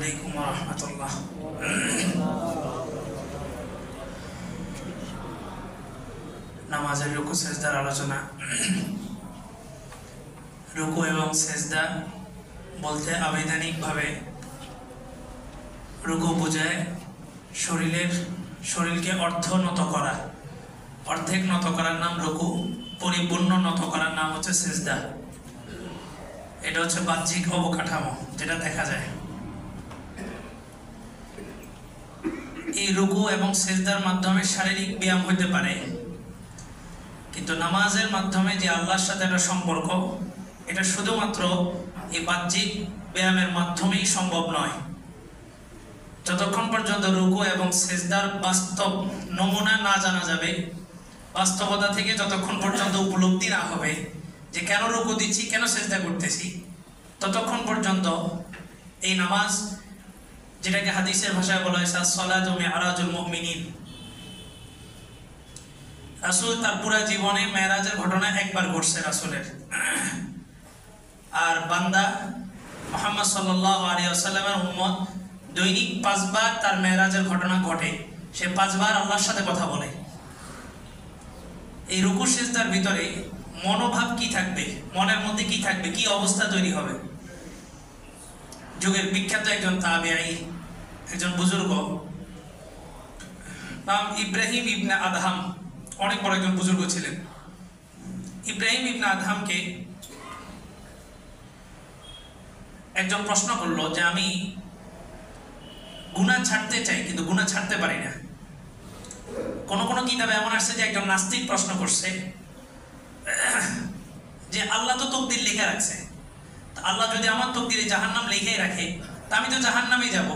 আলাইকুম ওয়া রাহমাতুল্লাহ। নামাজের রুকু সেজদার আলোচনা। রুকু এবং সেজদা বলতে আবেদনিকভাবে রুকু বোঝায় শরীরকে অর্ধনত করা। অর্ধেক নত করার নাম রুকু, পরিপূর্ণ নত করার নাম হচ্ছে সেজদা। এটা হচ্ছে বাহ্যিক অবকাঠামো, যেটা দেখা যায়। এই রুকু এবং সেজদার মাধ্যমে শারীরিক ব্যায়াম হতে পারে, কিন্তু নামাজের মাধ্যমে যে আল্লাহর সাথে একটা সম্পর্ক, এটা শুধুমাত্র এই বাহ্যিক ব্যায়ামের মাধ্যমেই সম্ভব নয়। যতক্ষণ পর্যন্ত রুকু এবং সেজদার বাস্তব নমুনা না জানা যাবে, বাস্তবতা থেকে যতক্ষণ পর্যন্ত উপলব্ধি না হবে যে কেন রুকু দিচ্ছি, কেন সেজদা করতেছি, ততক্ষণ পর্যন্ত এই নামাজ, যেটাকে হাদিসের ভাষায় বলা হয়েছে as-salatu mi'rajul mu'minin, রাসূল তার পুরো জীবনে মেরাজের ঘটনা একবার ঘটছে রাসূলের, আর বান্দা মুহাম্মদ সাল্লাল্লাহু আলাইহি ওয়াসাল্লামের উম্মত দৈনিক 5 বার তার মেরাজের ঘটনা ঘটে। সে 5 বার আল্লাহর সাথে কথা বলে। এই রুকু সিজদার ভিতরে মনোভাব কি থাকবে, মনের মধ্যে কি থাকবে, কি অবস্থা তৈরি হবে? যুগের বিখ্যাত একজন তাবেঈ, একজন বুজুর্গ, নাম ইব্রাহিম ইবনে আদহাম, অনেক বড় একজন বুজুর্গ ছিলেন। ইব্রাহিম ইবনে আদহামকে একজন প্রশ্ন করলো যে আমি গুনাহ ছাড়তে চাই, কিন্তু গুনাহ ছাড়তে পারি না। কোন কোন কিতাবে এমন আসছে যে একজন নাস্তিক প্রশ্ন করছে যে আল্লাহ তো তকদির লিখে রাখছে, আল্লাহ যদি আমার তকদিরে জাহান্নাম লিখেই রাখে, তা আমি তো জাহান্নামেই যাব,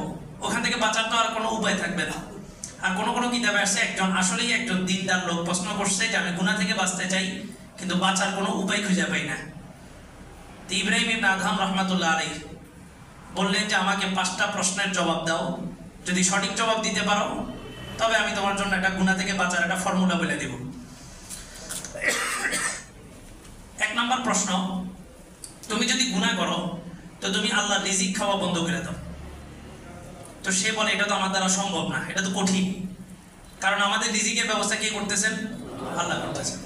ওখান থেকে বাঁচার তো আর কোনো উপায় থাকবে না। আর কোন কোন কিতাবে আসছে একজন আসলেই একজন দিনদার লোক প্রশ্ন করছে যে আমি গুনাহ থেকে বাঁচতে চাই, কিন্তু বাঁচার কোনো উপায় খুঁজে পাই না। তো ইব্রাহিম ইবনে আদহাম রাহমাতুল্লাহ আলাইহি বললেন যে আমাকে 5টা প্রশ্নের জবাব দাও, যদি সঠিক জবাব দিতে পারো তবে আমি তোমার জন্য একটা গুনাহ থেকে বাঁচার একটা ফর্মুলা বলে দেব। 1 নম্বর প্রশ্ন, তুমি যদি গুনাহ করো তো তুমি আল্লাহর রিজিক খাওয়া বন্ধ করে দাও। তো সে বলে এটা তো আমার দ্বারা সম্ভব না, এটা তো কঠিন, কারণ আমাদের রিজিকের ব্যবস্থা কে করতেছেন? আল্লাহ করতেছেন।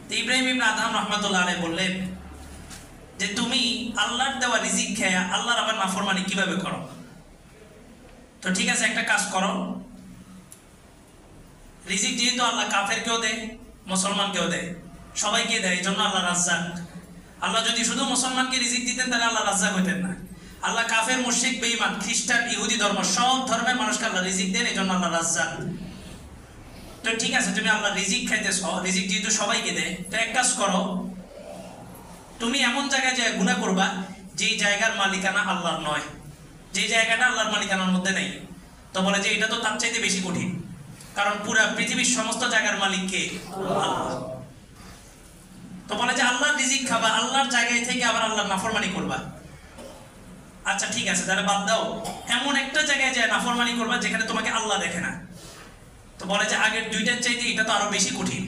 তো ইব্রাহিম ইবনে আদহাম রাহমাতুল্লাহ আলাইহি বললেন যে তুমি আল্লাহর দেওয়া রিজিক খেয়ে আল্লাহর আবার নাফরমানি কিভাবে করো? তো ঠিক আছে, একটা কাজ করো, রিজিক যেহেতু আল্লাহ কাফেরকেও দেয়, মুসলমানকেও দেয়, সবাইকে দেয়, এই জন্য আল্লাহ রাজ্জাক। আল্লাহ যদি শুধু মুসলমানকে রিজিক দিতেন তাহলে আল্লাহ রাজ্জাক হইতেন না। আল্লাহ কাফের, মুশরিক, বেঈমান, খ্রিস্টান, ইহুদি ধর্ম, সব ধর্মের মানুষকে আল্লাহ রিজিক দেন, এই জন্য আল্লাহ রাজ্জাক। তো ঠিক আছে, তুমি আল্লাহ রিজিক খাইতেছ, রিজিক যেহেতু সবাইকে দেয়, তো এক কাজ করো, তুমি এমন জায়গায় যে গুনাহ করবা যেই জায়গার মালিকানা আল্লাহর নয়, যে জায়গাটা আল্লাহর মালিকানার মধ্যে নেই। তো বলে যে এটা তো তার চাইতে বেশি কঠিন, কারণ পুরা পৃথিবীর সমস্ত জায়গার মালিক কে? আল্লাহ। তো বলে যে আল্লাহর রিজিক খাবা, আল্লাহর জায়গায় থেকে আবার আল্লাহর নাফরমানি করবা। আচ্ছা ঠিক আছে, তাহলে বাদ দাও, এমন একটা জায়গায় যায় নাফরমানি করবা যেখানে তোমাকে আল্লাহ দেখে না। তো বলে যে আগের 2টার চাইতে এটা তো আরো বেশি কঠিন।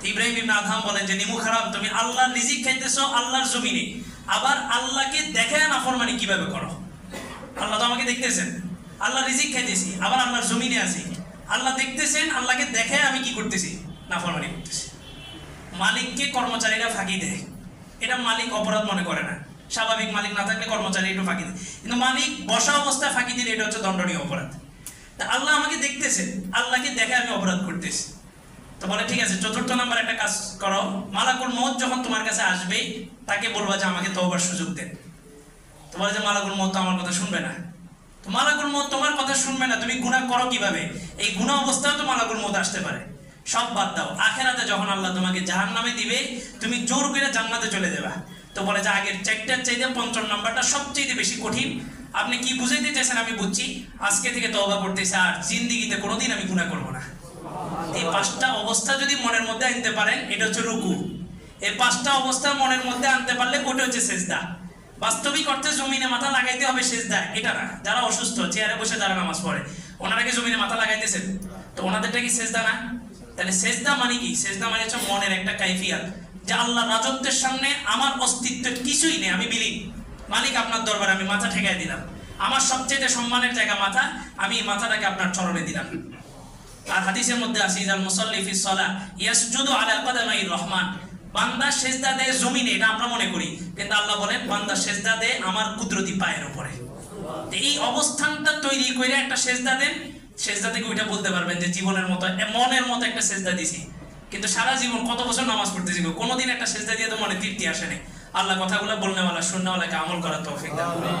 ইব্রাহিম ইবনে আদহাম বলেন যে নিমু খারাপ, তুমি আল্লাহর রিজিক খাইতেছো আল্লাহর জমিনে, আবার আল্লাহকে দেখে নাফরমানি কিভাবে করো? আল্লাহ তো আমাকে দেখতেছেন, আল্লাহ রিজিক খাইতেছি, আবার আল্লাহর জমিনে আছি, আল্লাহ দেখতেছেন, আল্লাহকে দেখে আমি কি করতেছি? নাফরমানি করতেছি। মালিককে কর্মচারীরা ফাঁকি দেয়, এটা মালিক অপরাধ মনে করে না। স্বাভাবিক মালিক না থাকলে কর্মচারী একটু ফাঁকি দেয়, কিন্তু মালিক বসা অবস্থায় ফাঁকি দিলে এটা হচ্ছে দণ্ডনীয় অপরাধ। তা আল্লাহ আমাকে দেখতেছেন, আল্লাহকে দেখে আমি অপরাধ করতেছি। তো বলে ঠিক আছে, 4র্থ নাম্বার একটা কাজ করো, মালাকুল মউত যখন তোমার কাছে আসবে তাকে বলবা যে আমাকে তওবার সুযোগ দেন। তো বলে যে মালাকুল মউত তো আমার কথা শুনবে না। তো মালাকুল মউত তোমার কথা শুনবে না, তুমি গুনাহ করো কিভাবে? এই গুনাহ অবস্থায় তো মালাকুল মউত আসতে পারে। সব বাদ দাও, আখিরাতে যখন আল্লাহ তোমাকে জাহান্নামে দিবে, তুমি জোর করে জান্নাতে চলে যাবা। তো বলে যে আগের 4টার চাইতে 5ম নাম্বারটা সবচেয়ে বেশি কঠিন। আপনি কি বুঝাইতে চাইছেন আমি বুঝছি, আজকে থেকে তওবা করতেছি, আর জিন্দেগিতে কোনোদিন আমি গুনাহ করব না। এই 5টা অবস্থা যদি মনের মধ্যে আনতে পারেন, এটা হচ্ছে রুকু। এই 5টা অবস্থা মনের মধ্যে আনতে পারলে ওটা হচ্ছে সেজদা। বাস্তবিক অর্থে জমিনে মাথা লাগাইতে হবে সেজদা, এটা না। যারা অসুস্থ চেয়ারে বসে যারা নামাজ পড়ে, ওনারা কি জমিনে মাথা লাগাইতেছেন? তো ওনাদেরটা কি সেজদা না? তাহলে সেজদা মানে কি? সেজদা মানে হচ্ছে মনের একটা কাইফিয়াত, যে আল্লাহ রাজত্বের সামনে আমার অস্তিত্বের কিছুই নেই, আমি বিলীন। মালিক আপনার দরবারে আমি মাথা ঠেকাই দিলাম, আমার সবচেয়ে সম্মানের জায়গা মাথা, আমি মাথাটাকে আপনার চরণে দিলাম। আর হাদিসের মধ্যে আছে ইজাল মুসাল্লি ফিস সালাহ ইয়াসজুদু আলা কদামাই রহমান, বান্দা সেজদা দেয় জমিনে, এটা আমরা মনে করি, কিন্তু আল্লাহ বলেন বান্দা সেজদা দেয় আমার কুদরতি পায়ের উপরে। এই অবস্থানটা তৈরি করে একটা সেজদা দেন, সেজদা থেকে ওইটা বলতে পারবেন যে জীবনের মতো মনের মতো একটা সেজদা দিছি। কিন্তু সারা জীবন কত বছর নামাজ পড়তেছি, কোনোদিন একটা সেজদা দিয়ে তো মনে তৃপ্তি আসেনি। আল্লাহ কথাগুলো বলনেওয়ালা শুননেওয়ালাকে আমল করার তৌফিক দান করুন।